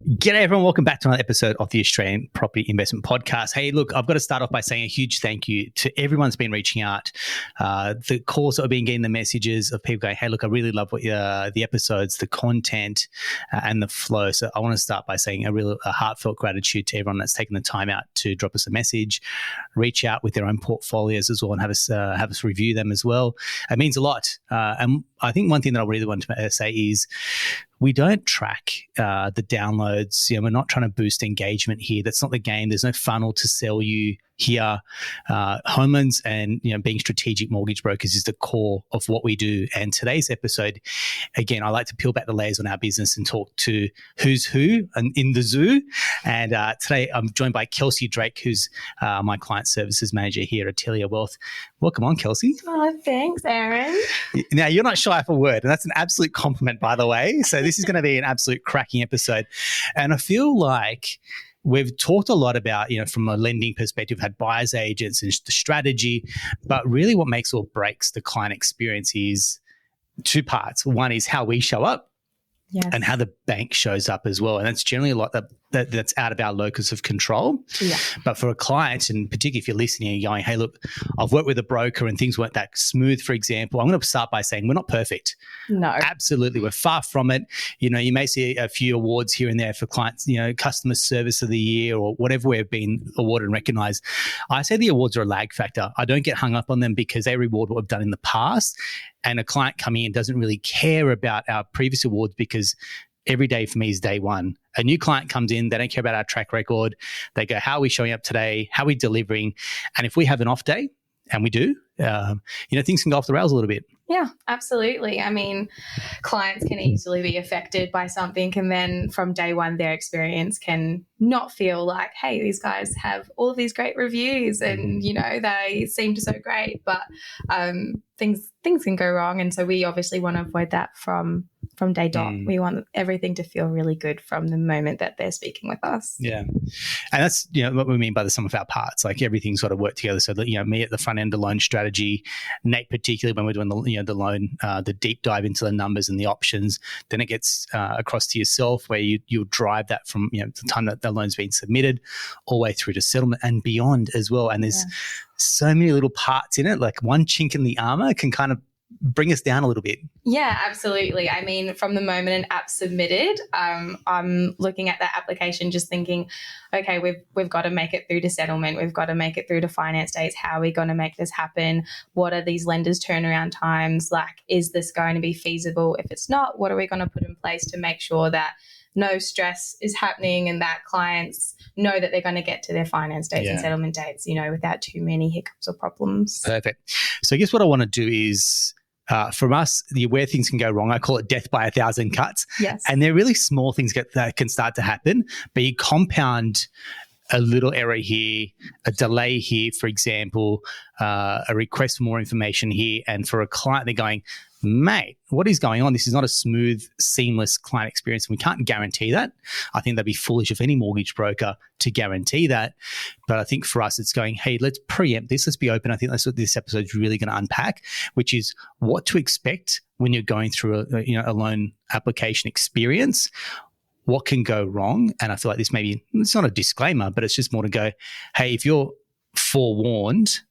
G'day everyone, welcome back to another episode of the Australian Property Investment Podcast. Hey, look, I've got to start off by saying a huge thank you to everyone that's been reaching out. The calls that I've been getting, the messages of people going, hey, look, I really love what the episodes, the content and the flow. So I want to start by saying a heartfelt gratitude to everyone that's taken the time out to drop us a message, reach out with their own portfolios as well and have us review them as well. It means a lot. And I think one thing that I really want to say is we don't track the downloads. We're not trying to boost engagement here. That's not the game. There's no funnel to sell you here. Home loans and being strategic mortgage brokers is the core of what we do. And today's episode, again, I like to peel back the layers on our business and talk to who's who in the zoo. And today I'm joined by Kelsey Drake, who's my client services manager here at Atelier Wealth. Welcome on, Kelsey. Oh, thanks, Aaron. Now, you're not shy for a word, and that's an absolute compliment, by the way. So this is going to be an absolute cracking episode. And I feel like we've talked a lot about, from a lending perspective, had buyer's agents and the strategy, but really what makes or breaks the client experience is two parts. One is how we show up. Yes. And how the bank shows up as well. And that's generally a lot that's out of our locus of control. Yeah. But for a client, and particularly if you're listening and going, hey, look, I've worked with a broker and things weren't that smooth, for example, I'm going to start by saying we're not perfect. No. Absolutely. We're far from it. You may see a few awards here and there for clients, customer service of the year or whatever we've been awarded and recognized. I say the awards are a lag factor. I don't get hung up on them because they reward what we've done in the past. And a client coming in doesn't really care about our previous awards because every day for me is day one. A new client comes in, they don't care about our track record. They go, how are we showing up today? How are we delivering? And if we have an off day, and we do, things can go off the rails a little bit. Yeah, absolutely. I mean, clients can easily be affected by something, and then from day one, their experience can not feel like, hey, these guys have all of these great reviews and, they seem so great, but things can go wrong. And so we obviously want to avoid that from day dot. We want everything to feel really good from the moment that they're speaking with us. Yeah. And that's, what we mean by the sum of our parts. Like everything's got to work together so that, me at the front end, the loan strategy, Nate particularly when we're doing the loan, the deep dive into the numbers and the options, then it gets across to yourself where you'll drive that from, the time that the loan's been submitted all the way through to settlement and beyond as well. And there's so many little parts in it, like one chink in the armor can kind of bring us down a little bit. Yeah, absolutely. I mean, from the moment an app's submitted, I'm looking at that application just thinking, okay, we've got to make it through to settlement. We've got to make it through to finance dates. How are we going to make this happen? What are these lenders' turnaround times? Like, is this going to be feasible? If it's not, what are we going to put in place to make sure that no stress is happening and that clients know that they're going to get to their finance dates and settlement dates, without too many hiccups or problems. Perfect. So I guess what I want to do is, from us, where things can go wrong, I call it death by 1,000 cuts. Yes. And they're really small things that can start to happen, but you compound a little error here, a delay here, for example, a request for more information here. And for a client, they're going, mate, what is going on? This is not a smooth, seamless client experience. And we can't guarantee that. I think that'd be foolish of any mortgage broker to guarantee that. But I think for us, it's going, hey, let's preempt this. Let's be open. I think that's what this episode is really going to unpack, which is what to expect when you're going through a loan application experience. What can go wrong? And I feel like this maybe, it's not a disclaimer, but it's just more to go, hey, if you're forewarned,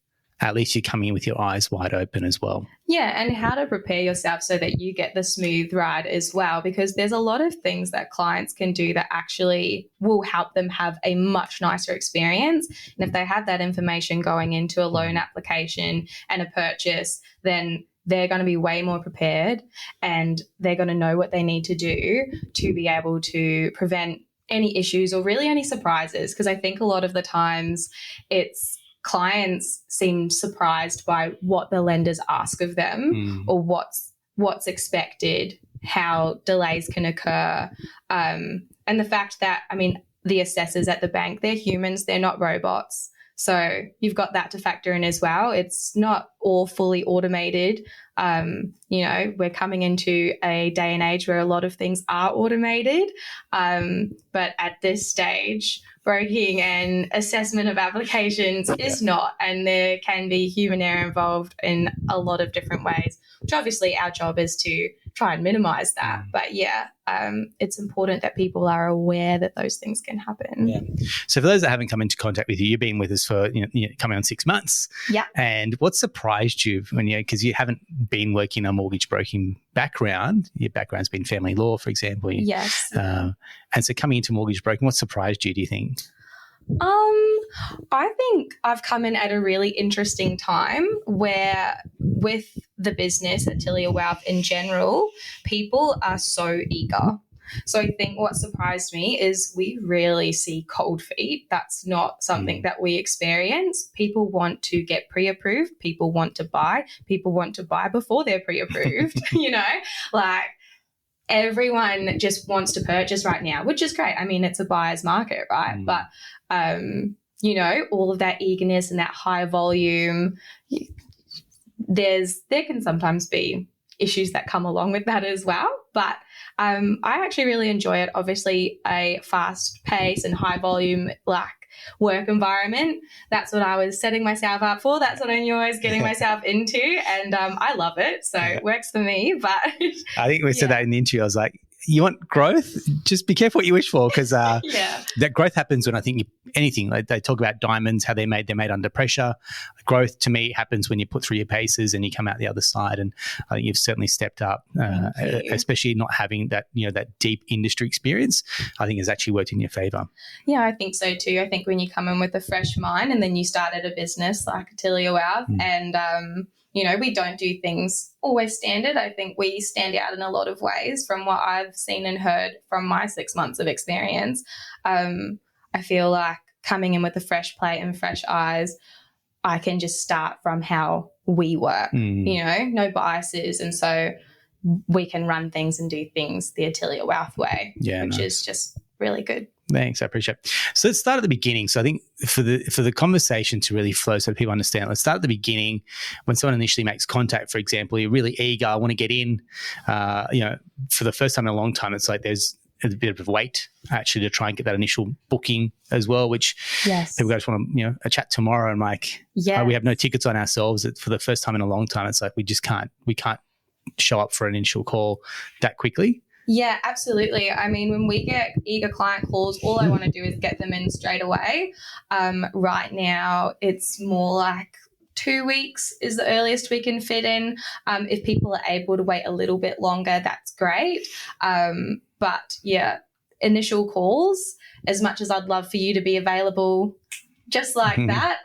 at least you're coming in with your eyes wide open as well. Yeah, and how to prepare yourself so that you get the smooth ride as well, because there's a lot of things that clients can do that actually will help them have a much nicer experience. And if they have that information going into a loan application and a purchase, then they're going to be way more prepared and they're going to know what they need to do to be able to prevent any issues or really any surprises. Because I think a lot of the times it's clients seem surprised by what the lenders ask of them or what's expected, how delays can occur, and the fact that, I mean, the assessors at the bank, they're humans, they're not robots. So you've got that to factor in as well. It's not all fully automated. We're coming into a day and age where a lot of things are automated. But at this stage, broking and assessment of applications is not, and there can be human error involved in a lot of different ways. which obviously our job is to try and minimize that. But yeah, it's important that people are aware that those things can happen. Yeah. So for those that haven't come into contact with you, you've been with us for coming on 6 months. Yeah. And what surprised you when because you haven't been working a mortgage broking background? Your background's been family law, for example. Yes. And so coming into mortgage broking, what surprised you, do you think? I think I've come in at a really interesting time where with the business, Atelier Wealth in general, people are so eager. So I think what surprised me is we really see cold feet. That's not something that we experience. People want to get pre-approved. People want to buy. People want to buy before they're pre-approved, like everyone just wants to purchase right now, which is great. I mean, it's a buyer's market, right? But, all of that eagerness and that high volume, there can sometimes be issues that come along with that as well. But I actually really enjoy it. Obviously, a fast pace and high volume work environment. That's what I was setting myself up for. That's what I knew I was getting myself into, and I love it. So it works for me. But I think we said that in the interview. I was like, you want growth? Just be careful what you wish for, because that growth happens when I think anything. Like they talk about diamonds, how they're made under pressure. Growth to me happens when you put through your paces and you come out the other side. And I think you've certainly stepped up, especially not having that that deep industry experience. I think has actually worked in your favour. Yeah, I think so too. I think when you come in with a fresh mind and then you started a business like Atelier Wealth and we don't do things always standard. I think we stand out in a lot of ways from what I've seen and heard from my 6 months of experience. I feel like coming in with a fresh plate and fresh eyes, I can just start from how we work, no biases. And so we can run things and do things the Atelier Wealth way, which is just really good. Thanks, I appreciate it. So let's start at the beginning. So I think for the conversation to really flow so people understand, let's start at the beginning. When someone initially makes contact, for example, you're really eager, I want to get in, for the first time in a long time, it's like there's a bit of wait actually to try and get that initial booking as well, which people just want to, a chat tomorrow and we have no tickets on ourselves. For the first time in a long time, it's like we can't show up for an initial call that quickly. Yeah, absolutely. I mean, when we get eager client calls, all I want to do is get them in straight away. Right now, it's more like 2 weeks is the earliest we can fit in. If people are able to wait a little bit longer, that's great. But yeah, initial calls, as much as I'd love for you to be available just like that,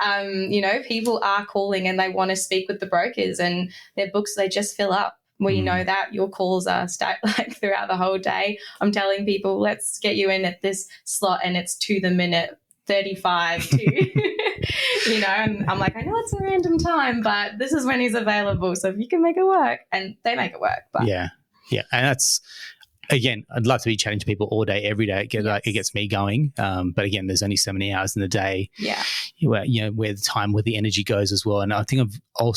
people are calling and they want to speak with the brokers and their books, they just fill up. We know that your calls are throughout the whole day. I'm telling people, let's get you in at this slot and it's to the minute 35 to, and I'm like, I know it's a random time, but this is when he's available. So if you can make it work, and they make it work. But yeah. And that's, again, I'd love to be chatting to people all day, every day. It gets me going. But again, there's only so many hours in the day. Yeah. Where the energy goes as well. And I think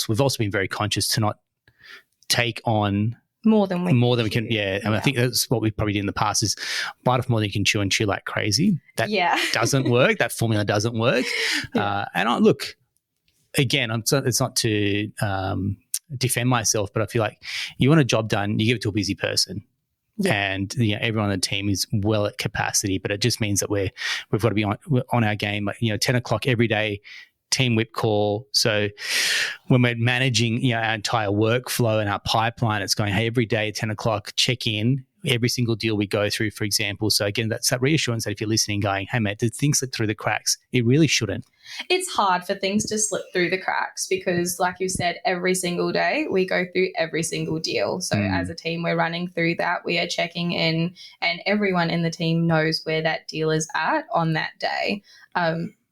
we've also been very conscious to not take on more than we can. Yeah. And I think that's what we probably did in the past is bite off more than you can chew and chew like crazy. That doesn't work. That formula doesn't work. And look, again, it's not to defend myself, but I feel like you want a job done, you give it to a busy person. Yeah. And everyone on the team is well at capacity, but it just means that we've got to be on our game. 10 o'clock every day, team whip call. So when we're managing our entire workflow and our pipeline, it's going, hey, every day at 10 o'clock, check in every single deal we go through, for example. So again, that's that reassurance that if you're listening going, hey, mate, did things slip through the cracks? It really shouldn't. It's hard for things to slip through the cracks because, like you said, every single day we go through every single deal. So as a team, we're running through that. We are checking in and everyone in the team knows where that deal is at on that day.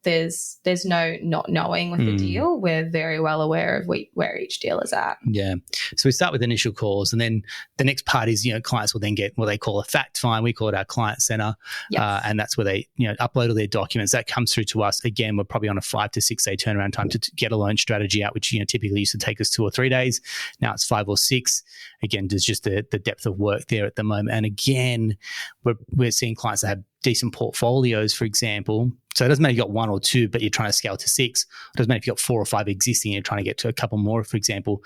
There's no not knowing with the deal. We're very well aware of where each deal is at. Yeah. So we start with initial calls, and then the next part is, clients will then get what they call a fact find. We call it our client center. Yes. And that's where they, upload all their documents. That comes through to us. Again, we're probably on a 5 to 6 day turnaround time to get a loan strategy out, which, typically used to take us 2 or 3 days. Now it's 5 or 6. Again, there's just the depth of work there at the moment. And again, we're seeing clients that have decent portfolios, for example. So it doesn't matter if you've got 1 or 2, but you're trying to scale to 6. It doesn't matter if you've got 4 or 5 existing and you're trying to get to a couple more, for example.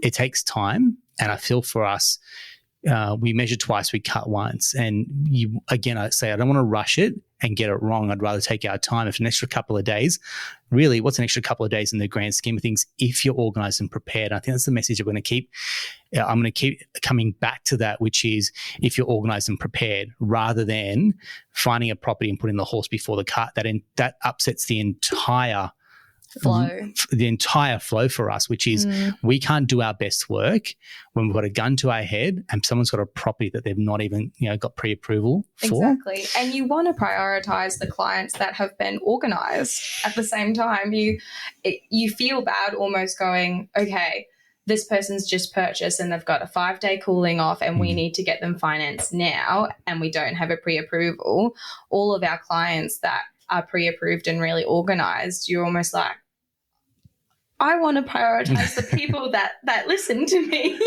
It takes time. And I feel for us, we measure twice, we cut once. And again, I say I don't want to rush it and get it wrong. I'd rather take our time. If an extra couple of days, really, what's an extra couple of days in the grand scheme of things if you're organized and prepared? I think that's the message that we're going to keep. I'm going to keep coming back to that, which is if you're organized and prepared, rather than finding a property and putting the horse before the cart. That upsets the entire flow for us, which is we can't do our best work when we've got a gun to our head and someone's got a property that they've not even got pre-approval for. Exactly. And you want to prioritize the clients that have been organized. At the same time, you feel bad almost going, okay, this person's just purchased and they've got a 5-day cooling off and we need to get them financed now and we don't have a pre-approval. All of our clients that are pre-approved and really organized, you're almost like, I want to prioritize the people that listen to me.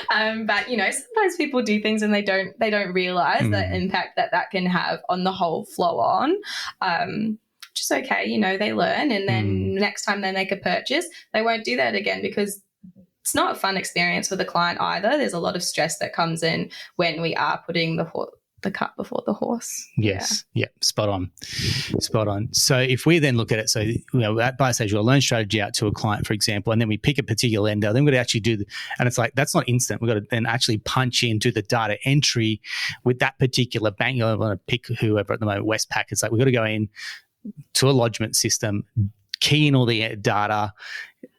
But sometimes people do things and they don't realize the impact that can have on the whole flow on. Just okay, they learn, and then next time they make a purchase, they won't do that again, because it's not a fun experience for the client either. There's a lot of stress that comes in when we are putting the cart before the horse. Yes. Yeah. Spot on. So if we then look at it, so at buy stage, we'll loan strategy out to a client, for example, and then we pick a particular lender, then we've got to actually and it's like, that's not instant. We've got to then actually punch in, do the data entry with that particular bank. You want to pick whoever at the moment, Westpac. It's like, we've got to go in to a lodgement system, key in all the data,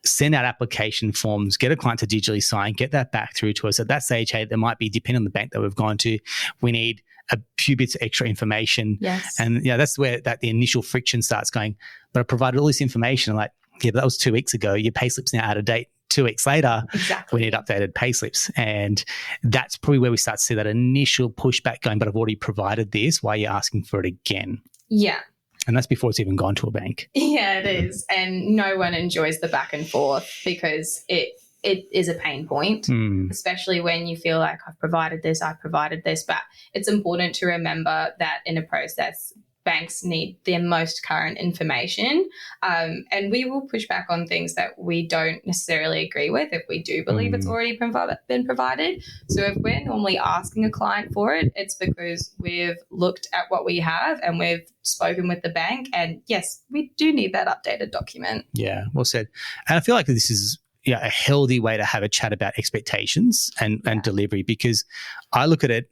send out application forms, get a client to digitally sign, get that back through to us. At that stage, hey, there might be, depending on the bank that we've gone to, we need a few bits of extra information. Yes. And that's where the initial friction starts going. But I provided all this information. I'm like, yeah, but that was 2 weeks ago. Your payslip's now out of date. 2 weeks later, exactly. We need updated payslips. And that's probably where we start to see that initial pushback going, but I've already provided this. Why are you asking for it again? Yeah. And that's before it's even gone to a bank. Yeah, it is. And no one enjoys the back and forth, because it is a pain point, especially when you feel like I've provided this. But it's important to remember that in a process, banks need their most current information, and we will push back on things that we don't necessarily agree with if we do believe it's already been provided. So if we're normally asking a client for it, it's because we've looked at what we have and we've spoken with the bank, and yes, we do need that updated document. Yeah, well said. And I feel like this is a healthy way to have a chat about expectations and delivery, because I look at it,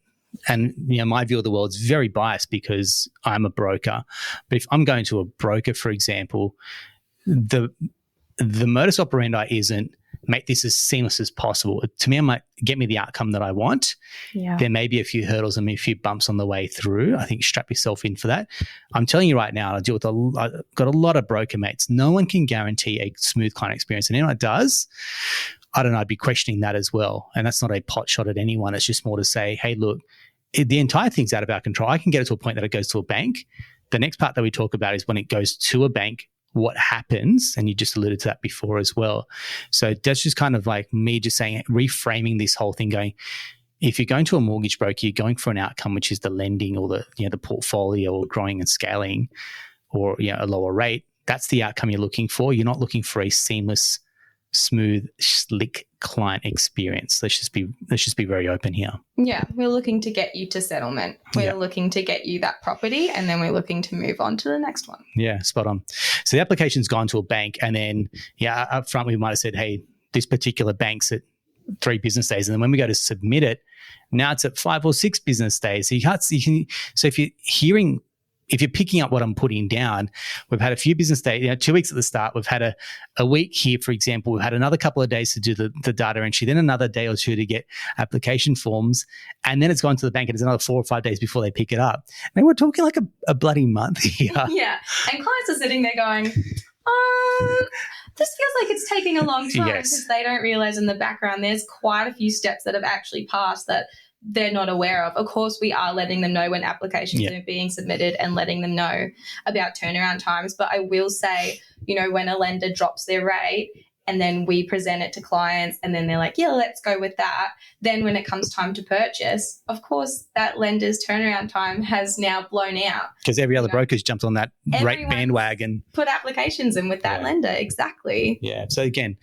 and my view of the world is very biased because I'm a broker. But if I'm going to a broker, for example, the modus operandi isn't make this as seamless as possible. To me, I'm like, get me the outcome that I want. Yeah. There may be a few hurdles and a few bumps on the way through. I think strap yourself in for that. I'm telling you right now, I've got a lot of broker mates. No one can guarantee a smooth client experience. And anyone that does, I don't know, I'd be questioning that as well. And that's not a pot shot at anyone. It's just more to say, hey, look, the entire thing's out of our control. I can get it to a point that it goes to a bank. The next part that we talk about is when it goes to a bank, what happens, and you just alluded to that before as well. So that's just kind of like me just saying, reframing this whole thing, going, if you're going to a mortgage broker, you're going for an outcome, which is the lending or the portfolio or growing and scaling, or a lower rate. That's the outcome you're looking for. You're not looking for a seamless, smooth, slick client experience. Let's just be very open here. Yeah, we're looking to get you to settlement. We're looking to get you that property, and then we're looking to move on to the next one. Yeah, spot on. So the application's gone to a bank, and then up front we might have said, hey, this particular bank's at 3 business days, and then when we go to submit it, now it's at 5 or 6 business days. So if you're picking up what I'm putting down, we've had a few business days, 2 weeks at the start. We've had a week here, for example. We've had another couple of days to do the data entry, then another day or two to get application forms, and then it's gone to the bank, and it's another 4 or 5 days before they pick it up. And we're talking like a bloody month here. Yeah, and clients are sitting there going, this feels like it's taking a long time, because they don't realize in the background there's quite a few steps that have actually passed that they're not aware of. Of course, we are letting them know when applications are being submitted and letting them know about turnaround times. But I will say, when a lender drops their rate and then we present it to clients and then they're like, yeah, let's go with that. Then when it comes time to purchase, of course, that lender's turnaround time has now blown out. Because every other broker's jumped on that rate bandwagon. Put applications in with that lender. Exactly. Yeah. So again,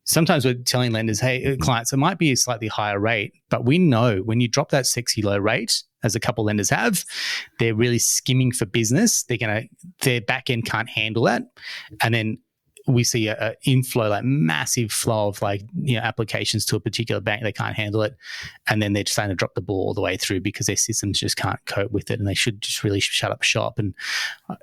sometimes we're telling lenders, hey, clients, it might be a slightly higher rate, but we know when you drop that sexy low rate, as a couple lenders have, they're really skimming for business. Their back end can't handle that. And then we see a inflow, like massive flow of applications to a particular bank. They can't handle it. And then they're just starting to drop the ball all the way through because their systems just can't cope with it. And they should just really shut up shop. And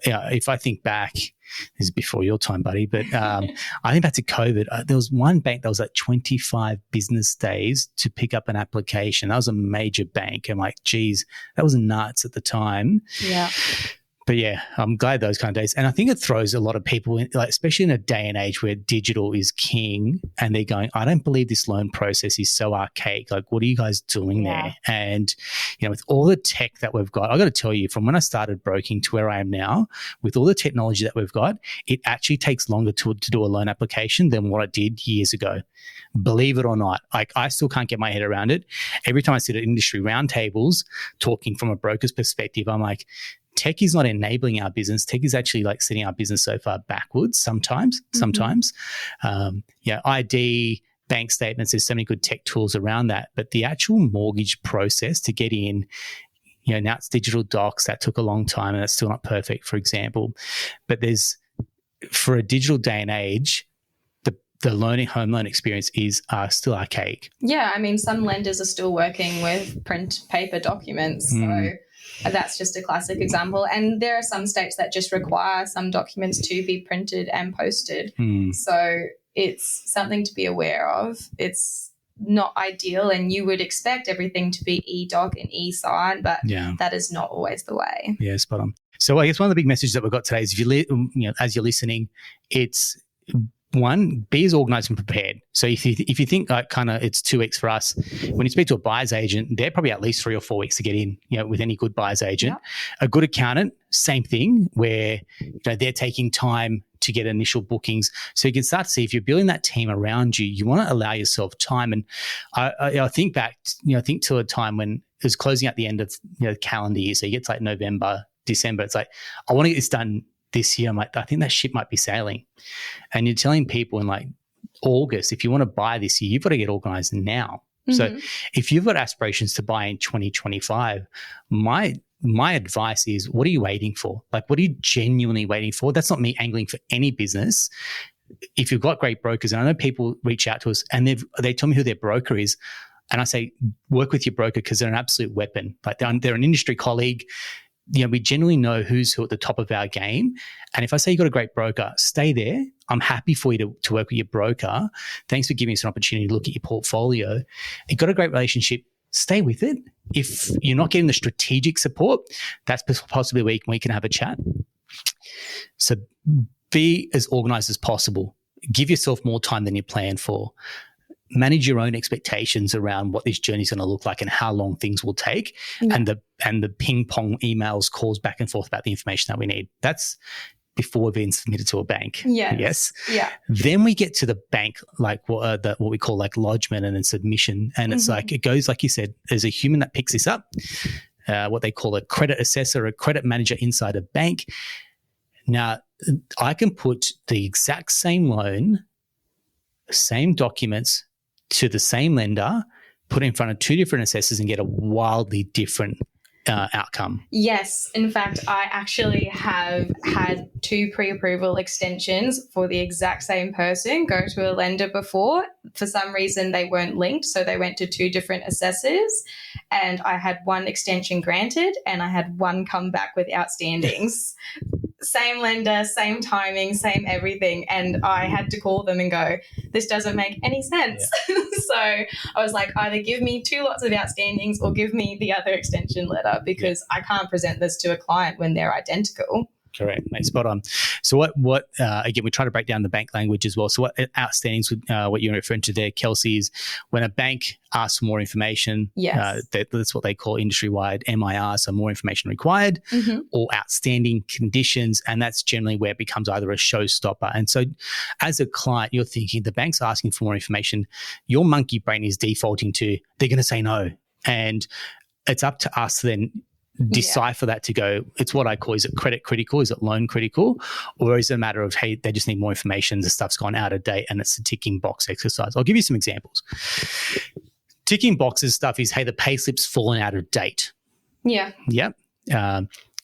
if I think back, this is before your time, buddy, but I think back to COVID, there was one bank that was like 25 business days to pick up an application. That was a major bank. I'm like, geez, that was nuts at the time. Yeah. But yeah, I'm glad those kind of days. And I think it throws a lot of people in, especially in a day and age where digital is king, and they're going, I don't believe this loan process is so archaic. Like, what are you guys doing there? And, with all the tech that we've got, I got to tell you, from when I started broking to where I am now, with all the technology that we've got, it actually takes longer to do a loan application than what it did years ago. Believe it or not, I still can't get my head around it. Every time I sit at industry roundtables talking from a broker's perspective, I'm like, tech is not enabling our business. Tech is actually setting our business so far backwards sometimes. ID, bank statements, there's so many good tech tools around that. But the actual mortgage process to get in, now it's digital docs. That took a long time and that's still not perfect, for example. But for a digital day and age, the home loan experience is still archaic. Yeah, I mean, some lenders are still working with print paper documents. So that's just a classic example. And there are some states that just require some documents to be printed and posted. So it's something to be aware of. It's not ideal, and you would expect everything to be e-doc and e-sign, but that is not always the way. Yeah, spot on. So I guess one of the big messages that we've got today is, as you're listening, it's one, be as organised and prepared. So if you think it's 2 weeks for us, when you speak to a buyer's agent, they're probably at least 3 or 4 weeks to get in, with any good buyer's agent. Yep. A good accountant, same thing, where they're taking time to get initial bookings. So you can start to see if you're building that team around you, you want to allow yourself time. And I think back, think to a time when it was closing at the end of the calendar year. So you get to November, December. It's I want to get this done this year. I'm I think that ship might be sailing. And you're telling people in August, if you want to buy this year, you've got to get organized now. So if you've got aspirations to buy in 2025, my advice is, what are you waiting for? What are you genuinely waiting for? That's not me angling for any business. If you've got great brokers, and I know people reach out to us and they tell me who their broker is, and I say, work with your broker because they're an absolute weapon. They're an industry colleague. We generally know who's who at the top of our game. And if I say you've got a great broker, stay there. I'm happy for you to work with your broker. Thanks for giving us an opportunity to look at your portfolio. You've got a great relationship, stay with it. If you're not getting the strategic support, that's possibly where we can have a chat. So be as organized as possible. Give yourself more time than you planned for. Manage your own expectations around what this journey is going to look like and how long things will take, and the ping pong emails, calls back and forth about the information that we need. That's before we've been submitted to a bank. Yes. Yeah. Then we get to the bank, what we call lodgement and then submission, and it's it goes like you said. There's a human that picks this up, what they call a credit assessor, a credit manager inside a bank. Now, I can put the exact same loan, same documents, to the same lender, put it in front of 2 different assessors and get a wildly different outcome. Yes. In fact, I actually have had 2 pre-approval extensions for the exact same person go to a lender before. For some reason, they weren't linked, so they went to 2 different assessors, and I had 1 extension granted and I had 1 come back with outstandings. Same lender, same timing, same everything. And I had to call them and go, this doesn't make any sense. Yeah. So I was like, either give me 2 lots of outstandings or give me the other extension letter, because I can't present this to a client when they're identical. Correct, mate. Spot on. So what again, we try to break down the bank language as well. So what outstandings, what you're referring to there, Kelsey, is when a bank asks for more information, that's what they call industry-wide MIR, so more information required, or outstanding conditions, and that's generally where it becomes either a showstopper. And so as a client, you're thinking the bank's asking for more information, your monkey brain is defaulting to, they're going to say no. And it's up to us then, decipher that to go, it's what I call, is it credit critical? Is it loan critical? Or is it a matter of, hey, they just need more information, the stuff's gone out of date and it's a ticking box exercise? I'll give you some examples. Ticking boxes stuff is, hey, the pay slip's fallen out of date. Yeah. Yep.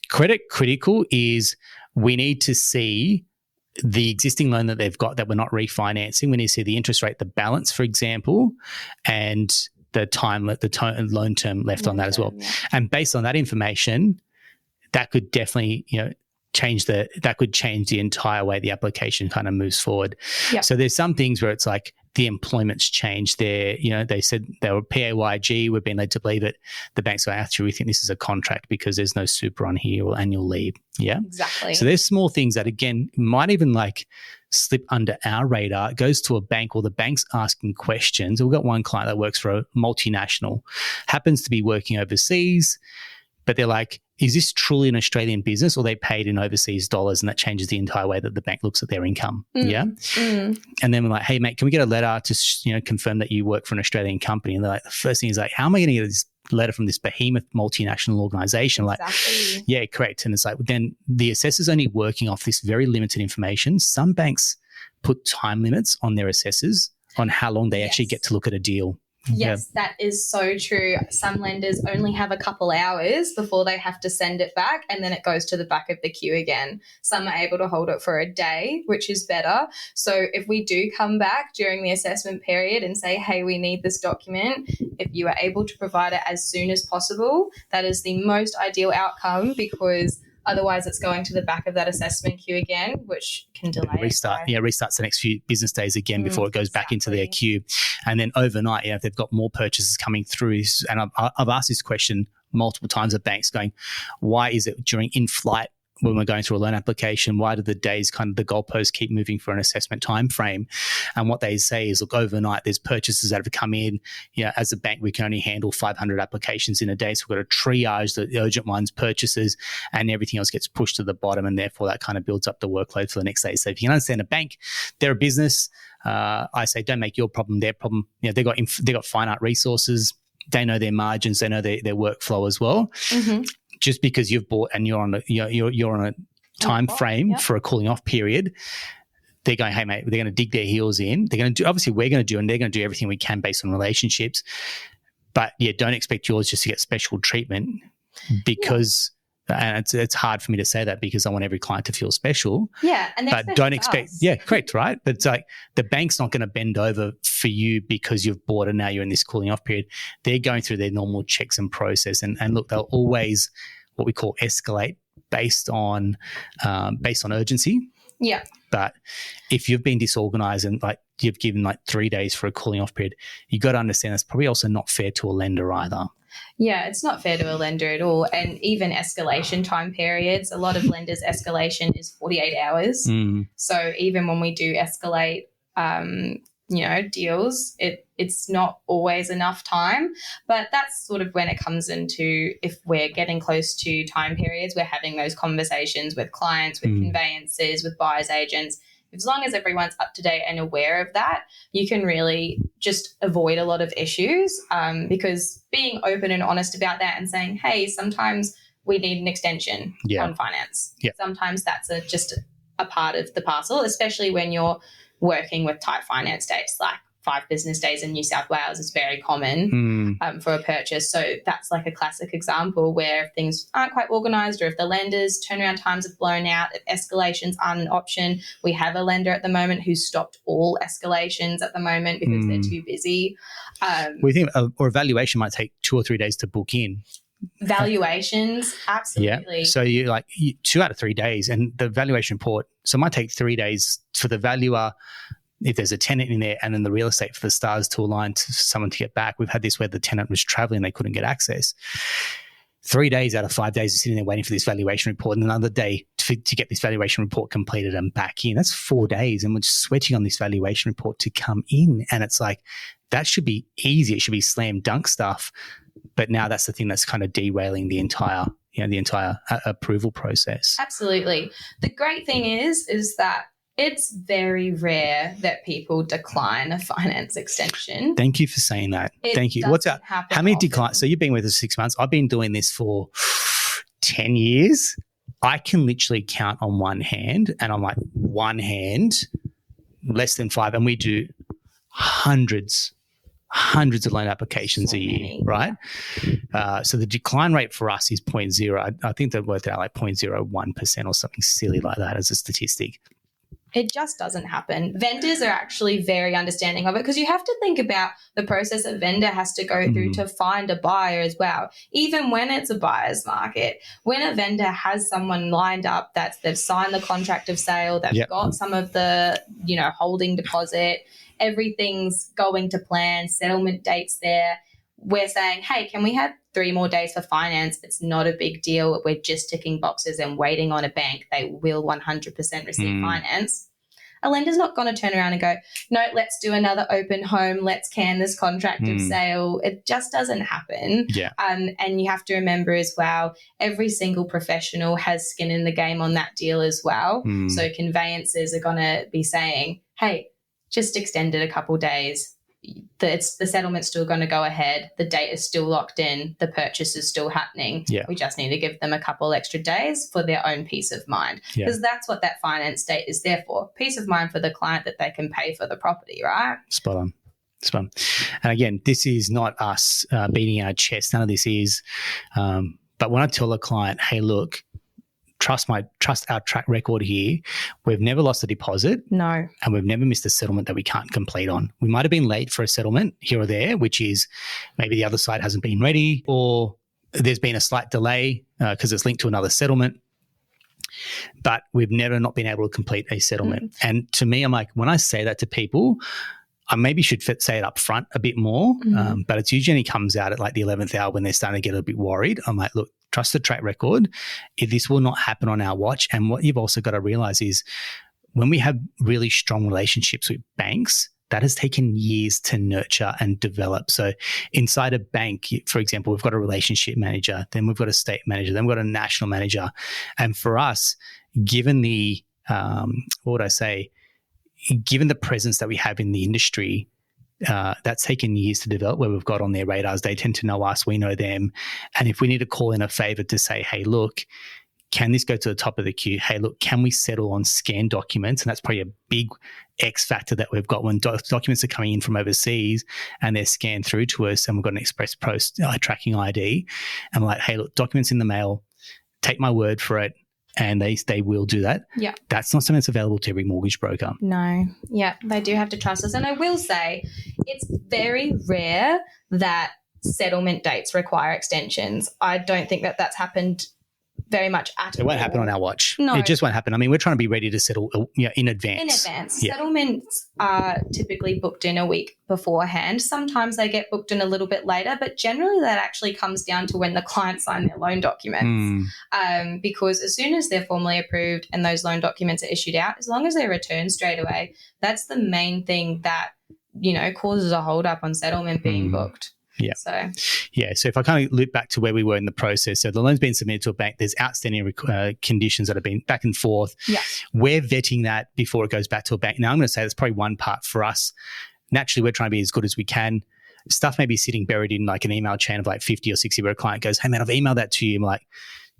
Credit critical is, we need to see the existing loan that they've got that we're not refinancing. We need to see the interest rate, the balance, for example, and the loan term left on that as well. Yeah. And based on that information, that could definitely, change the entire way the application kind of moves forward. Yep. So there's some things where it's like the employment's changed there. They said they were PAYG. We've been led to believe it. The banks go, actually, we think this is a contract because there's no super on here or annual leave. Yeah, exactly. So there's small things that, again, might even like slip under our radar. It goes to a bank, or the bank's asking questions. We've got one client that works for a multinational, happens to be working overseas, but they're like, is this truly an Australian business, or they paid in overseas dollars, and that changes the entire way that the bank looks at their income? Yeah. And then we're like, hey, mate, can we get a letter to confirm that you work for an Australian company? And they're like, the first thing is like, how am I going to get this letter from this behemoth multinational organization? Exactly. Like, yeah, correct. And it's like, then the assessor's only working off this very limited information. Some banks put time limits on their assessors on how long they actually get to look at a deal. Yes, that is so true. Some lenders only have a couple hours before they have to send it back, and then it goes to the back of the queue again. Some are able to hold it for a day, which is better. So if we do come back during the assessment period and say, hey, we need this document, if you are able to provide it as soon as possible, that is the most ideal outcome, because otherwise it's going to the back of that assessment queue again, which can delay restarts the next few business days again before it goes back into their queue. And then overnight, if they've got more purchases coming through, and I've asked this question multiple times at banks going, why is it during in-flight when we're going through a loan application, why do the days kind of the goalposts keep moving for an assessment time frame? And what they say is, look, overnight there's purchases that have come in. As a bank, we can only handle 500 applications in a day, so we've got to triage the urgent ones, purchases, and everything else gets pushed to the bottom, and therefore that kind of builds up the workload for the next day. So if you can understand a bank, they're a business. I say, don't make your problem their problem. They've got finite resources. They know their margins. They know their workflow as well. Mm-hmm. Just because you've bought and you're on a time frame for a cooling off period, they're going, hey mate, they're going to dig their heels in. They're going to do, obviously we're going to do, and they're going to do everything we can based on relationships. But don't expect yours just to get special treatment, because and it's hard for me to say that because I want every client to feel special. Yeah, and but don't expect. Yeah, correct, right? But it's like the bank's not going to bend over for you because you've bought and now you're in this cooling off period. They're going through their normal checks and process, and look, they'll always what we call escalate based on urgency. Yeah. But if you've been disorganized and like you've given like 3 days for a cooling off period, you got to understand that's probably also not fair to a lender either. Yeah, it's not fair to a lender at all. And even escalation time periods, a lot of lenders' escalation is 48 hours. So even when we do escalate, deals, it's not always enough time. But that's sort of when it comes into, if we're getting close to time periods, we're having those conversations with clients, with conveyancers, with buyers agents. As long as everyone's up to date and aware of that, you can really just avoid a lot of issues, because being open and honest about that and saying, hey, sometimes we need an extension on finance. Yeah. Sometimes that's just a part of the parcel, especially when you're working with tight finance dates, like 5 business days in New South Wales is very common for a purchase. So that's like a classic example where if things aren't quite organised, or if the lender's turnaround times have blown out, if escalations aren't an option. We have a lender at the moment who's stopped all escalations at the moment because they're too busy. We think or evaluation might take 2 or 3 days to book in. Valuations, absolutely. Yeah. So you 2 out of 3 days, and the valuation report. So it might take 3 days for the valuer, if there's a tenant in there, and then the real estate for the stars to align to someone to get back. We've had this where the tenant was traveling, they couldn't get access. 3 days out of 5 days are sitting there waiting for this valuation report, and another day to get this valuation report completed and back in. That's 4 days, and we're just sweating on this valuation report to come in. And it's like, that should be easy. It should be slam dunk stuff. But now that's the thing that's kind of derailing the entire approval process. Absolutely. The great thing is that it's very rare that people decline a finance extension. Thank you for saying that. Thank you. How many declines? So you've been with us 6 months. I've been doing this for 10 years, I can literally count on one hand, and I'm like, one hand, less than 5, and we do hundreds of loan applications a year, right? So the decline rate for us is 0.0. I think they worked out like 0.01% or something silly like that as a statistic. It just doesn't happen. Vendors are actually very understanding of it, because you have to think about the process a vendor has to go through to find a buyer as well. Even when it's a buyer's market, when a vendor has someone lined up that they've signed the contract of sale, they've got some of the, holding deposit, everything's going to plan, settlement dates there. We're saying, hey, can we have 3 more days for finance? It's not a big deal. We're just ticking boxes and waiting on a bank. They will 100% receive finance. A lender's not going to turn around and go, no, let's do another open home. Let's can this contract of sale. It just doesn't happen. Yeah. And you have to remember as well, every single professional has skin in the game on that deal as well. So conveyancers are going to be saying, hey, just extend it a couple of days. The settlement's still going to go ahead. The date is still locked in. The purchase is still happening. Yeah. We just need to give them a couple extra days for their own peace of mind, because that's what that finance date is there for. Peace of mind for the client that they can pay for the property, right? Spot on. And again, this is not us beating our chest. None of this is. But when I tell a client, hey, look, trust our track record here. We've never lost a deposit. No. And we've never missed a settlement that we can't complete on. We might have been late for a settlement here or there, which is maybe the other side hasn't been ready, or there's been a slight delay because it's linked to another settlement. But we've never not been able to complete a settlement. And to me, I'm like, when I say that to people, I maybe should say it up front a bit more, but it's usually comes out at like the 11th hour when they're starting to get a bit worried. I'm like, look, trust the track record. This will not happen on our watch. And what you've also got to realize is when we have really strong relationships with banks, that has taken years to nurture and develop. So inside a bank, for example, we've got a relationship manager, then we've got a state manager, then we've got a national manager. And for us, given the, given the presence that we have in the industry, that's taken years to develop, where we've got on their radars. They tend to know us, we know them. And if we need to call in a favor to say, hey, look, can this go to the top of the queue? Hey, look, can we settle on scanned documents? And that's probably a big X factor that we've got when documents are coming in from overseas and they're scanned through to us, and we've got an express post tracking ID. And we're like, hey, look, documents in the mail, take my word for it. And they will do that. Yeah. That's not something that's available to every mortgage broker. No. Yeah, they do have to trust us. And I will say it's very rare that settlement dates require extensions. I don't think that that's happened very much at all. It won't happen on our watch. No. It just won't happen. I mean, we're trying to be ready to settle in advance. In advance. Yeah. Settlements are typically booked in a week beforehand. Sometimes they get booked in a little bit later, but generally that actually comes down to when the client signed their loan documents. Because as soon as they're formally approved and those loan documents are issued out, as long as they're returned straight away, that's the main thing that, causes a hold up on settlement being booked. Yeah. So if I kind of loop back to where we were in the process, so the loan's been submitted to a bank, there's outstanding conditions that have been back and forth. Yeah. We're vetting that before it goes back to a bank. Now, I'm going to say that's probably one part for us. Naturally, we're trying to be as good as we can. Stuff may be sitting buried in like an email chain of like 50 or 60 where a client goes, hey, man, I've emailed that to you. I'm like,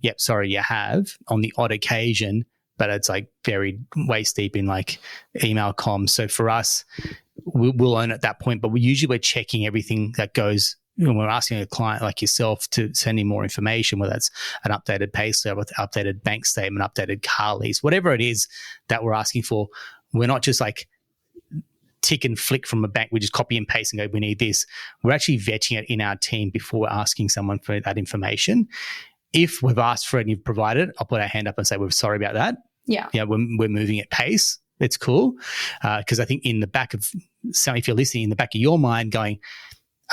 yep, sorry, you have on the odd occasion, but it's like buried waist deep in like email comms. So for us, we'll own at that point, but we're checking everything that goes. We're asking a client like yourself to send in more information, whether it's an updated pay slip, updated bank statement, updated car lease, whatever it is that we're asking for. We're not just like tick and flick from a bank. We just copy and paste and go, we need this. We're actually vetting it in our team before we're asking someone for that information. If we've asked for it and you've provided, I'll put our hand up and say, we're sorry about that. Yeah. We're moving at pace. It's cool. Because I think in the back of, so if you're listening, in the back of your mind going,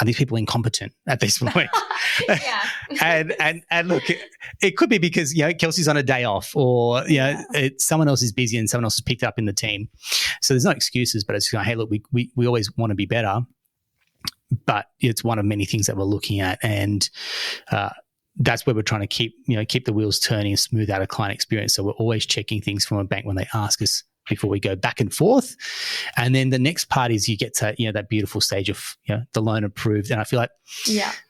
are these people incompetent at this point? Yeah. and look, it could be because, Kelsey's on a day off, or, someone else is busy and someone else has picked it up in the team. So there's no excuses, but it's like, hey, look, we always want to be better, but it's one of many things that we're looking at. And, that's where we're trying to keep the wheels turning and smooth out a client experience. So we're always checking things from a bank when they ask us before we go back and forth. And then the next part is you get to, that beautiful stage of, the loan approved. And I feel like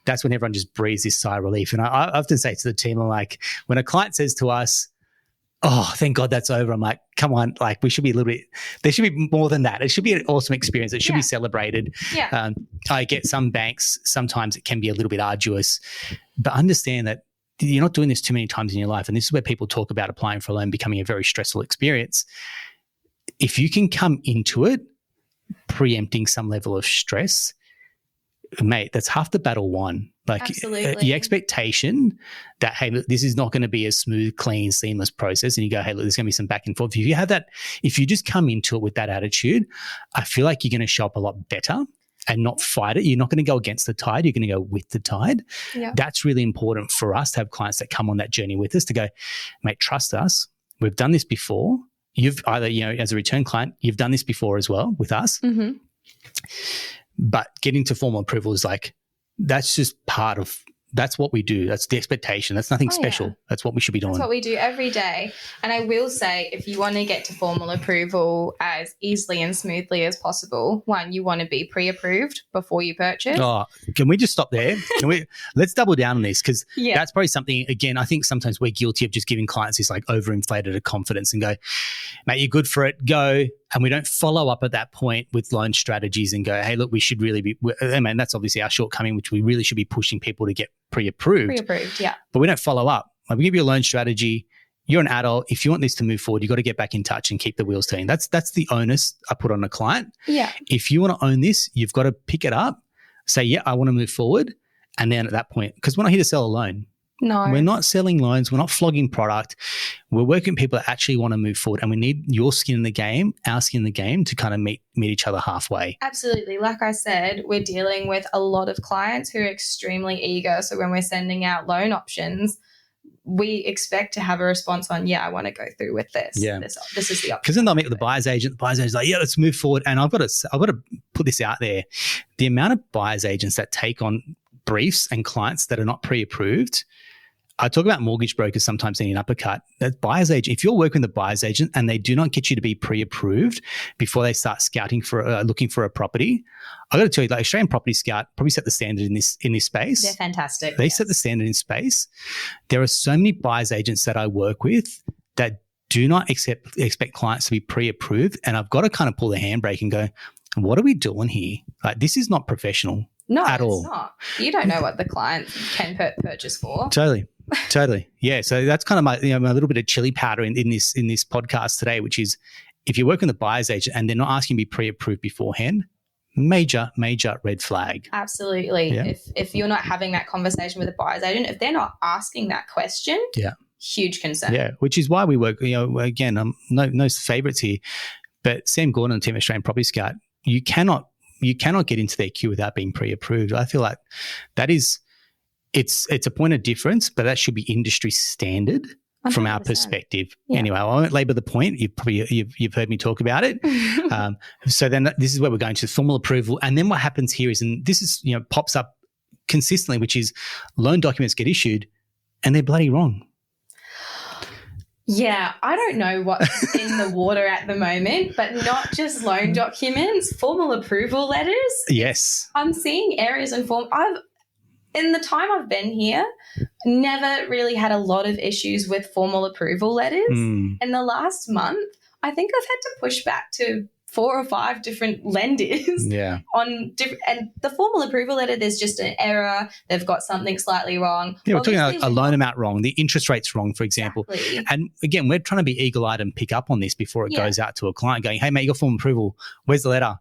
that's when everyone just breathes this sigh of relief. And I often say to the team, I'm like, when a client says to us, oh, thank God that's over, I'm like, come on, like we should be a little bit, there should be more than that. It should be an awesome experience. It should be celebrated. Yeah. I get some banks, sometimes it can be a little bit arduous, but understand that you're not doing this too many times in your life. And this is where people talk about applying for a loan becoming a very stressful experience. If you can come into it preempting some level of stress, mate, that's half the battle won. Like the expectation that, hey, look, this is not going to be a smooth, clean, seamless process. And you go, hey, look, there's going to be some back and forth. If you have that, if you just come into it with that attitude, I feel like you're going to show up a lot better and not fight it. You're not going to go against the tide. You're going to go with the tide. Yeah. That's really important for us to have clients that come on that journey with us to go, mate, trust us. We've done this before. You've either, as a return client, you've done this before as well with us. Mm-hmm. But getting to formal approval is like, that's just that's what we do. That's the expectation. That's nothing special. Yeah. That's what we should be doing. That's what we do every day. And I will say, if you want to get to formal approval as easily and smoothly as possible, one, you want to be pre-approved before you purchase. Oh, can we just stop there? Let's double down on this, because that's probably something, again, I think sometimes we're guilty of just giving clients this like overinflated confidence and go, mate, you're good for it, go. And we don't follow up at that point with loan strategies and go, hey, look, we should really be, I mean, that's obviously our shortcoming, which we really should be pushing people to get pre-approved. Pre-approved, yeah. But we don't follow up. Like, we give you a loan strategy. You're an adult. If you want this to move forward, you've got to get back in touch and keep the wheels turning. That's the onus I put on the client. Yeah. If you want to own this, you've got to pick it up, say, yeah, I want to move forward. And then at that point, because we're not here to sell a loan. No. We're not selling loans. We're not flogging product. We're working with people that actually want to move forward, and we need your skin in the game, our skin in the game, to kind of meet each other halfway. Absolutely. Like I said, we're dealing with a lot of clients who are extremely eager. So when we're sending out loan options, we expect to have a response on, I want to go through with this. Yeah. This is the option. Because then they'll meet with the buyer's agent. The buyer's agent's like, let's move forward. And I've got to put this out there. The amount of buyer's agents that take on briefs and clients that are not pre-approved. I talk about mortgage brokers sometimes needing an uppercut. That buyer's agent, if you're working with a buyer's agent and they do not get you to be pre-approved before they start scouting for looking for a property, I got to tell you, like, Australian Property Scout probably set the standard in this space. They're fantastic. They set the standard in space. There are so many buyer's agents that I work with that do not expect clients to be pre-approved, and I've got to kind of pull the handbrake and go, what are we doing here? Like, this is not professional. No, at all. It's not. You don't know what the client can purchase for. Totally. Yeah. So that's kind of my little bit of chili powder in this podcast today, which is, if you're working with a buyer's agent and they're not asking to be pre-approved beforehand, major red flag. Absolutely. Yeah. If you're not having that conversation with a buyer's agent, if they're not asking that question, huge concern. Yeah. Which is why we work, again, no favorites here, but Sam Gordon and the team at Australian Property Scout, you cannot get into their queue without being pre-approved. I feel like that is, it's a point of difference, but that should be industry standard 100%. From our perspective. Yeah. Anyway, I won't labor the point. You've heard me talk about it. So then this is where we're going to formal approval. And then what happens here is, and this is, pops up consistently, which is loan documents get issued and they're bloody wrong. Yeah, I don't know what's in the water at the moment, but not just loan documents, formal approval letters. Yes. I'm seeing areas and in the time I've been here, never really had a lot of issues with formal approval letters. In the last month, I think I've had to push back to 4 or 5 different lenders on different, and the formal approval letter, there's just an error. They've got something slightly wrong. Yeah, we're talking about a loan amount wrong, the interest rate's wrong, for example. Exactly. And again, we're trying to be eagle-eyed and pick up on this before it goes out to a client going, hey, mate, you got formal approval. Where's the letter?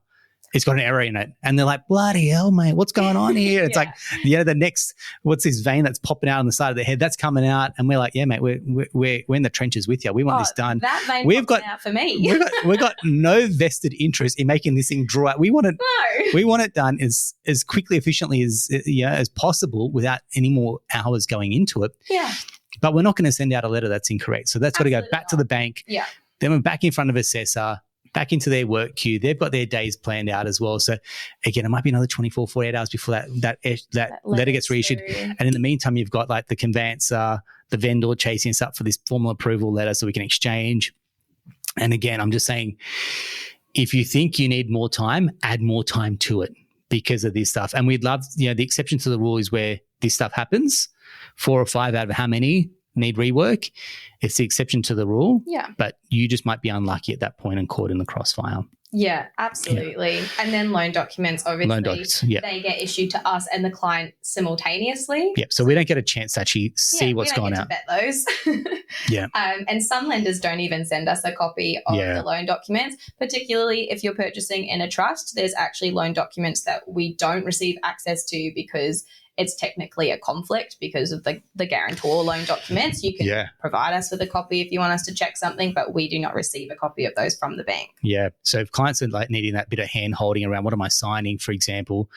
It's got an error in it. And they're like, bloody hell, mate, what's going on here? It's like, the next, what's this vein that's popping out on the side of the head? That's coming out. And we're like, yeah, mate, we're in the trenches with you. We want this done. That vein popping out for me. we've got no vested interest in making this thing dry. We want it done as quickly, efficiently as possible without any more hours going into it. Yeah. But we're not going to send out a letter that's incorrect. So that's got to go back to the bank. Yeah. Then we're back in front of assessor, back into their work queue. They've got their days planned out as well. So again, it might be another 24, 48 hours before that letter gets reissued. And in the meantime, you've got like the conveyancer, the vendor chasing us up for this formal approval letter so we can exchange. And again, I'm just saying, if you think you need more time, add more time to it because of this stuff. And we'd love, the exception to the rule is where this stuff happens. 4 or 5 out of how many need rework. It's the exception to the rule. Yeah. But you just might be unlucky at that point and caught in the crossfire. Yeah, absolutely. Yeah. And then loan documents, obviously, they get issued to us and the client simultaneously. Yep. So we don't get a chance to actually see what's gone out. We don't get to vet those. Yeah. And some lenders don't even send us a copy of the loan documents, particularly if you're purchasing in a trust. There's actually loan documents that we don't receive access to because it's technically a conflict because of the guarantor loan documents. You can provide us with a copy if you want us to check something, but we do not receive a copy of those from the bank. Yeah. So if clients are like needing that bit of hand holding around, what am I signing, for example,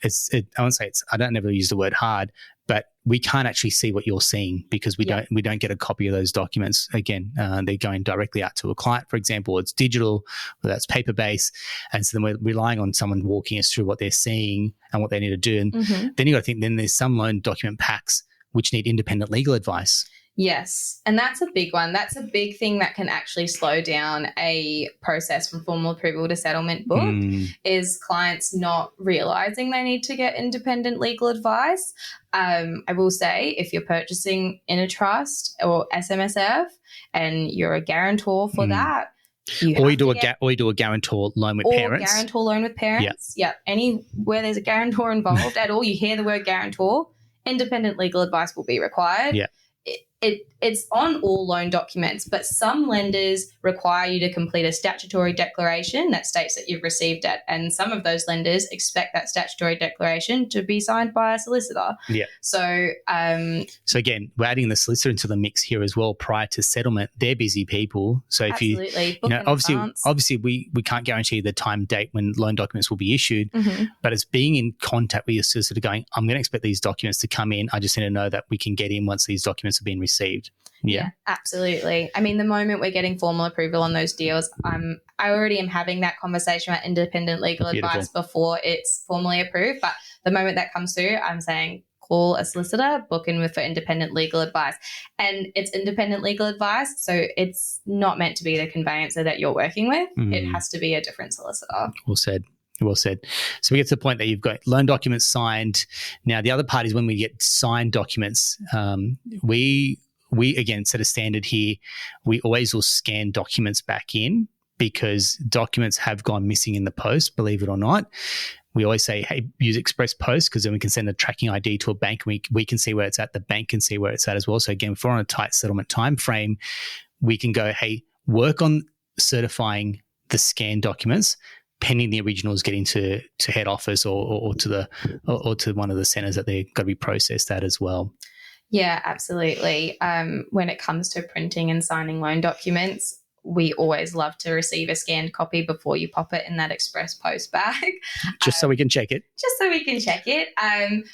I won't say I don't never use the word hard, but we can't actually see what you're seeing because we don't get a copy of those documents. Again, they're going directly out to a client, for example. It's digital, or that's paper-based. And so then we're relying on someone walking us through what they're seeing and what they need to do. And then you got to think, then there's some loan document packs which need independent legal advice. Yes, and that's a big one. That's a big thing that can actually slow down a process from formal approval to settlement book is clients not realising they need to get independent legal advice. I will say if you're purchasing in a trust or SMSF and you're a guarantor for that, or you do a guarantor loan with parents. Or guarantor loan with parents. Yeah. Anywhere there's a guarantor involved at all, you hear the word guarantor, independent legal advice will be required. Yeah. It's on all loan documents, but some lenders require you to complete a statutory declaration that states that you've received it, and some of those lenders expect that statutory declaration to be signed by a solicitor. Yeah. So again, we're adding the solicitor into the mix here as well prior to settlement. They're busy people. So if obviously we can't guarantee the time date when loan documents will be issued, but it's being in contact with your solicitor going, I'm going to expect these documents to come in. I just need to know that we can get in once these documents have been received. Yeah, absolutely. I mean, the moment we're getting formal approval on those deals, I already am having that conversation about independent legal advice before it's formally approved. But the moment that comes through, I'm saying call a solicitor, book in for independent legal advice. And it's independent legal advice, so it's not meant to be the conveyancer that you're working with. It has to be a different solicitor. Well said. So we get to the point that you've got loan documents signed. Now, the other part is when we get signed documents, we again set a standard here. We always will scan documents back in because documents have gone missing in the post, believe it or not. We always say, hey, use Express Post because then we can send a tracking ID to a bank and we can see where it's at. The bank can see where it's at as well. So again, if we're on a tight settlement time frame, we can go, hey, work on certifying the scanned documents pending the originals getting to head office or to one of the centres that they're got to be processed at as well. Yeah, absolutely. When it comes to printing and signing loan documents, we always love to receive a scanned copy before you pop it in that Express Post bag. Just so we can check it.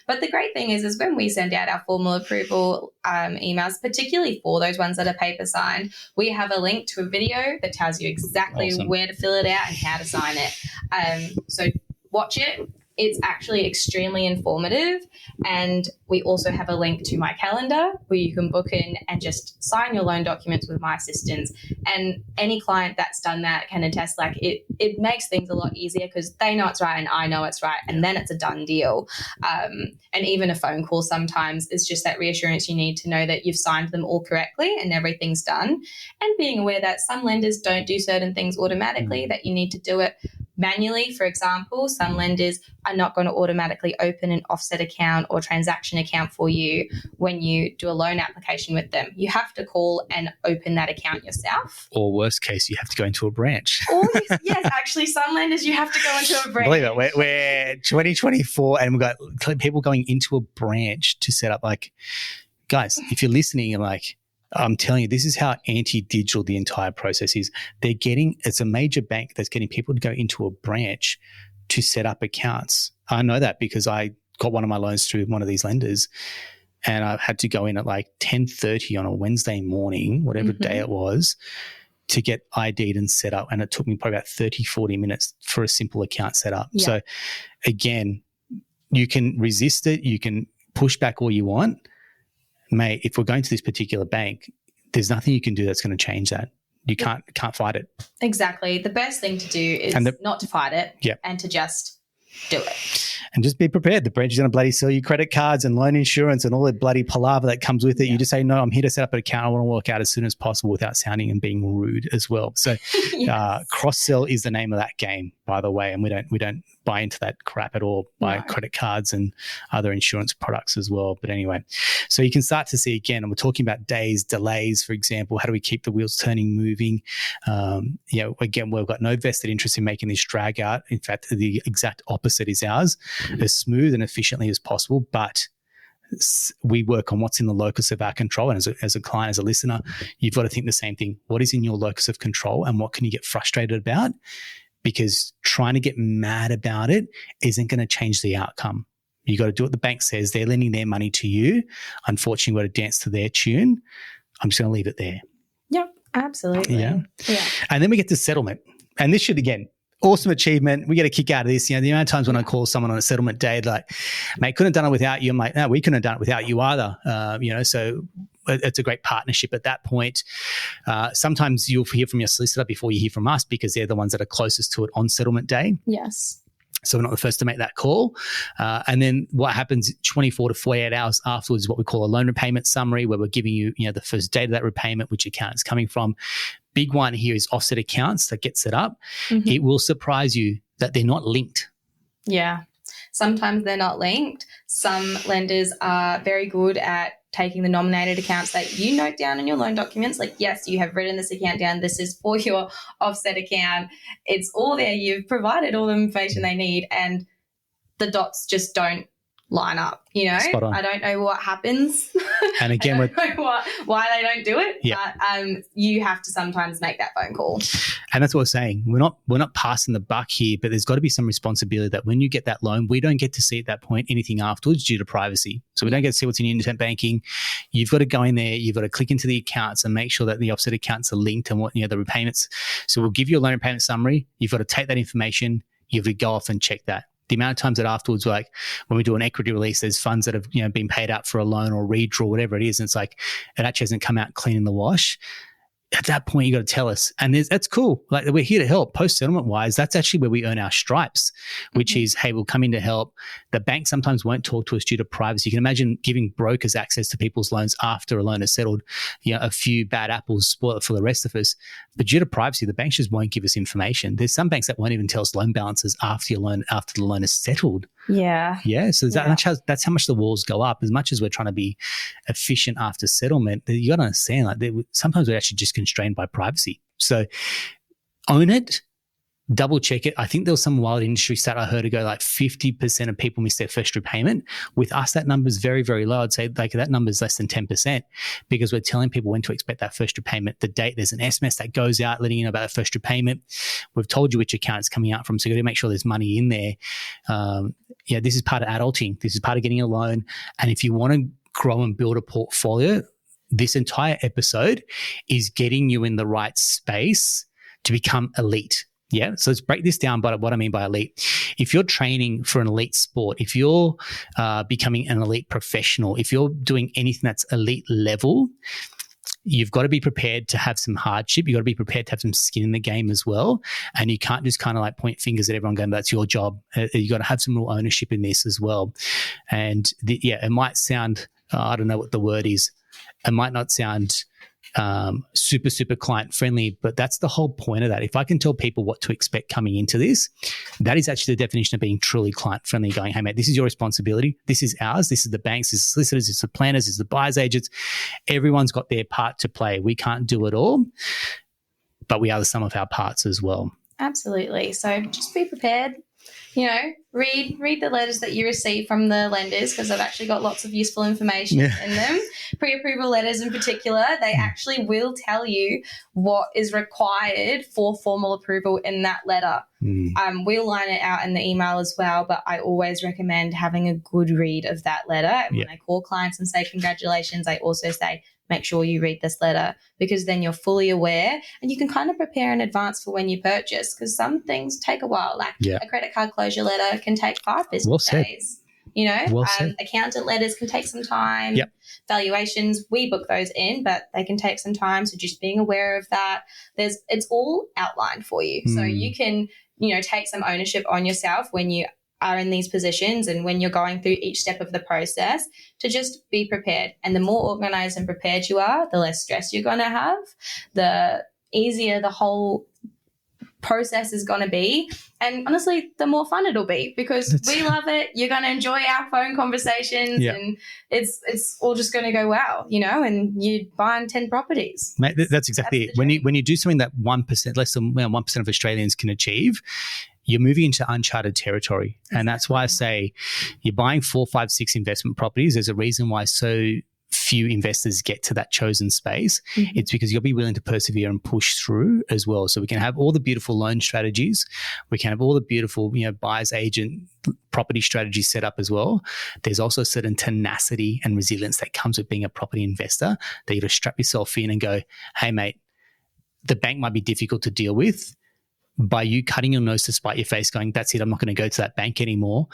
But the great thing is when we send out our formal approval emails, particularly for those ones that are paper signed, we have a link to a video that tells you exactly where to fill it out and how to sign it. So watch it. It's actually extremely informative, and we also have a link to my calendar where you can book in and just sign your loan documents with my assistance. And any client that's done that can attest, like it makes things a lot easier because they know it's right and I know it's right, and then it's a done deal. And even a phone call sometimes is just that reassurance you need to know that you've signed them all correctly and everything's done. And being aware that some lenders don't do certain things automatically, that you need to do it manually. For example, some lenders are not going to automatically open an offset account or transaction account for you when you do a loan application with them. You have to call and open that account yourself. Or worst case, you have to go into a branch. Or yes, actually, some lenders you have to go into a branch. Believe it, we're 2024 and we've got people going into a branch to set up. Like, guys, if you're listening, you're like, I'm telling you, this is how anti-digital the entire process is. It's a major bank that's getting people to go into a branch to set up accounts. I know that because I got one of my loans through one of these lenders and I had to go in at like 10:30 on a Wednesday morning, whatever day it was, to get ID'd and set up. And it took me probably about 30, 40 minutes for a simple account set up. Yeah. So again, you can resist it. You can push back all you want. Mate, if we're going to this particular bank, there's nothing you can do that's going to change that. You can't fight it. Exactly. The best thing to do is not to fight it and to just do it. And just be prepared. The branch is going to bloody sell you credit cards and loan insurance and all the bloody palaver that comes with it. You just say, no, I'm here to set up an account. I want to work out as soon as possible without sounding and being rude as well. So cross-sell is the name of that game, by the way. And we don't buy into that crap at all, buy credit cards and other insurance products as well. But anyway, so you can start to see again, and we're talking about days, delays, for example. How do we keep the wheels turning, moving? Again, we've got no vested interest in making this drag out. In fact, the exact opposite is ours, as smooth and efficiently as possible. But we work on what's in the locus of our control. And as a client, as a listener, you've got to think the same thing. What is in your locus of control and what can you get frustrated about? Because trying to get mad about it isn't going to change the outcome. You got to do what the bank says. They're lending their money to you. Unfortunately, you've got to dance to their tune. I'm just going to leave it there. Yep, absolutely. Yeah. And then we get to settlement. And this should, again, awesome achievement. We get a kick out of this. The amount of times when I call someone on a settlement day, they're like, mate, couldn't have done it without you. I'm like, no, we couldn't have done it without you either. So it's a great partnership at that point. Sometimes you'll hear from your solicitor before you hear from us because they're the ones that are closest to it on settlement day. Yes. So we're not the first to make that call. And then what happens 24 to 48 hours afterwards is what we call a loan repayment summary, where we're giving you, the first date of that repayment, which account it's coming from. Big one here is offset accounts that get set up. Mm-hmm. It will surprise you that they're not linked. Yeah. Sometimes they're not linked. Some lenders are very good at taking the nominated accounts that you note down in your loan documents. Like, yes, you have written this account down. This is for your offset account. It's all there. You've provided all the information they need, and the dots just don't line up. Spot on. I don't know what happens. And again, I don't know why they don't do it. Yeah. But you have to sometimes make that phone call. And that's what we're saying. We're not passing the buck here, but there's got to be some responsibility that when you get that loan, we don't get to see at that point anything afterwards due to privacy. So we don't get to see what's in your internet banking. You've got to go in there. You've got to click into the accounts and make sure that the offset accounts are linked and what the repayments. So we'll give you a loan repayment summary. You've got to take that information. You have to go off and check that. The amount of times that afterwards, like when we do an equity release, there's funds that have been paid out for a loan or redraw, whatever it is, and it's like it actually hasn't come out clean in the wash. At that point, you got to tell us, and that's cool. Like, we're here to help. Post settlement wise, that's actually where we earn our stripes, which is, hey, we'll come in to help. The bank sometimes won't talk to us due to privacy. You can imagine giving brokers access to people's loans after a loan is settled. A few bad apples spoil it for the rest of us. But due to privacy, the banks just won't give us information. There's some banks that won't even tell us loan balances after the loan is settled. Yeah. Yeah. So that's how much the walls go up. As much as we're trying to be efficient after settlement, you got to understand, sometimes we're actually just constrained by privacy. So own it, double check it. I think there was some wild industry stat I heard ago, like 50% of people miss their first repayment. With us, that number is very, very low. I'd say that number is less than 10% because we're telling people when to expect that first repayment, the date. There's an SMS that goes out letting you know about that first repayment. We've told you which account it's coming out from, so you've got to make sure there's money in there. This is part of adulting. This is part of getting a loan. And if you want to grow and build a portfolio, this entire episode is getting you in the right space to become elite. Yeah. So let's break this down by what I mean by elite. If you're training for an elite sport, if you're becoming an elite professional, if you're doing anything that's elite level, you've got to be prepared to have some hardship. You've got to be prepared to have some skin in the game as well. And you can't just kind of like point fingers at everyone going, that's your job. You've got to have some real ownership in this as well. And it might sound, I don't know what the word is. It might not sound super, super client friendly, but that's the whole point of that. If I can tell people what to expect coming into this, that is actually the definition of being truly client friendly, going, hey, mate, this is your responsibility. This is ours. This is the banks, this is solicitors, this is the planners, this is the buyer's agents. Everyone's got their part to play. We can't do it all, but we are the sum of our parts as well. Absolutely. So just be prepared. Read the letters that you receive from the lenders, because they've actually got lots of useful information in them. Pre-approval letters in particular, they actually will tell you what is required for formal approval in that letter. We'll line it out in the email as well, but I always recommend having a good read of that letter. And when I call clients and say congratulations, I also say, make sure you read this letter, because then you're fully aware and you can kind of prepare in advance for when you purchase, because some things take a while. Like a credit card closure letter can take 5 business days. Well said. Accountant letters can take some time. Yep. Valuations, we book those in, but they can take some time. So just being aware of that. It's all outlined for you. So you can, take some ownership on yourself when you are in these positions and when you're going through each step of the process to just be prepared. And the more organized and prepared you are, the less stress you're going to have, the easier the whole process is going to be. And honestly, the more fun it'll be because we love it. You're going to enjoy our phone conversations and it's all just going to go well, and you're buying 10 properties. Mate, that's exactly it. When you do something that 1%, less than 1% of Australians can achieve, you're moving into uncharted territory. And that's why I say you're buying 4, 5, 6 investment properties. There's a reason why so few investors get to that chosen space. It's because you'll be willing to persevere and push through as well. So we can have all the beautiful loan strategies. We can have all the beautiful, buyer's agent property strategies set up as well. There's also certain tenacity and resilience that comes with being a property investor that you got to strap yourself in and go, hey, mate, the bank might be difficult to deal with. By you cutting your nose to spite your face going, that's it, I'm not going to go to that bank anymore.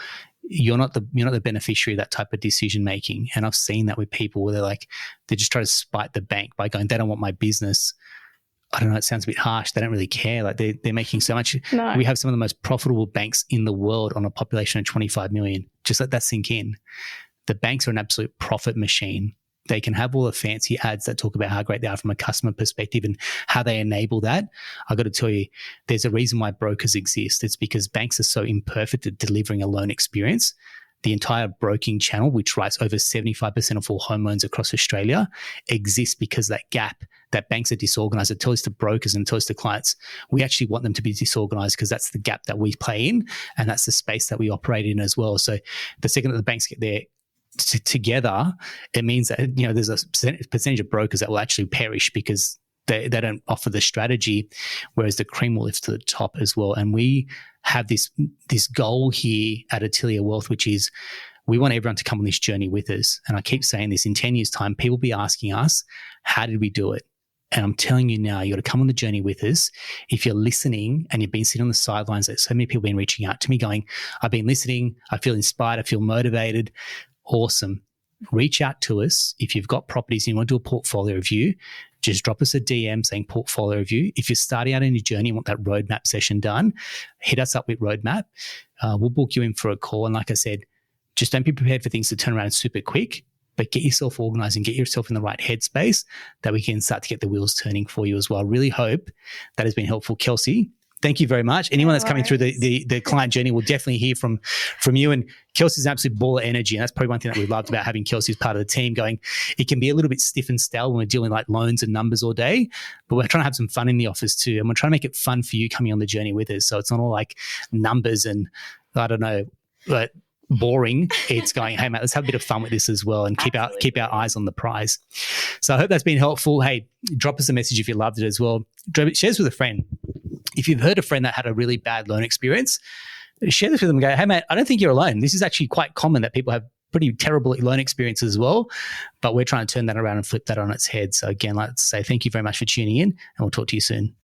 You're not the beneficiary of that type of decision making. And I've seen that with people where they just try to spite the bank by going, they don't want my business. I don't know, it sounds a bit harsh. They don't really care. They're making so much. No. We have some of the most profitable banks in the world on a population of 25 million. Just let that sink in. The banks are an absolute profit machine. They can have all the fancy ads that talk about how great they are from a customer perspective and how they enable that. I got to tell you, there's a reason why brokers exist. It's because banks are so imperfect at delivering a loan experience. The entire broking channel, which writes over 75% of all home loans across Australia, exists because that gap that banks are disorganized. It tells to brokers and tells to clients, we actually want them to be disorganized because that's the gap that we play in and that's the space that we operate in as well. So the second that the banks get there together, it means that there's a percentage of brokers that will actually perish because they don't offer the strategy, whereas the cream will lift to the top as well. And we have this goal here at Atelier Wealth, which is we want everyone to come on this journey with us. And I keep saying this, in 10 years' time, people will be asking us, how did we do it? And I'm telling you now, you got to come on the journey with us. If you're listening and you've been sitting on the sidelines, so many people have been reaching out to me going, I've been listening, I feel inspired, I feel motivated. Awesome. Reach out to us. If you've got properties and you want to do a portfolio review, just drop us a DM saying portfolio review. If you're starting out in your journey and want that roadmap session done, hit us up with roadmap. We'll book you in for a call. And like I said, just don't be prepared for things to turn around super quick, but get yourself organized and get yourself in the right headspace that we can start to get the wheels turning for you as well. I really hope that has been helpful. Kelsey, thank you very much. Anyone that's coming through the client journey will definitely hear from you. And Kelsey's an absolute ball of energy. And that's probably one thing that we loved about having Kelsey as part of the team going, it can be a little bit stiff and stale when we're dealing like loans and numbers all day, but we're trying to have some fun in the office too. And we're trying to make it fun for you coming on the journey with us. So it's not all like numbers and I don't know, but boring. It's going, hey mate, let's have a bit of fun with this as well and keep our eyes on the prize. So I hope that's been helpful. Hey, drop us a message if you loved it as well. Share this with a friend. If you've heard a friend that had a really bad loan experience, share this with them and go, hey, mate, I don't think you're alone. This is actually quite common that people have pretty terrible loan experiences as well, but we're trying to turn that around and flip that on its head. So again, let's say thank you very much for tuning in and we'll talk to you soon.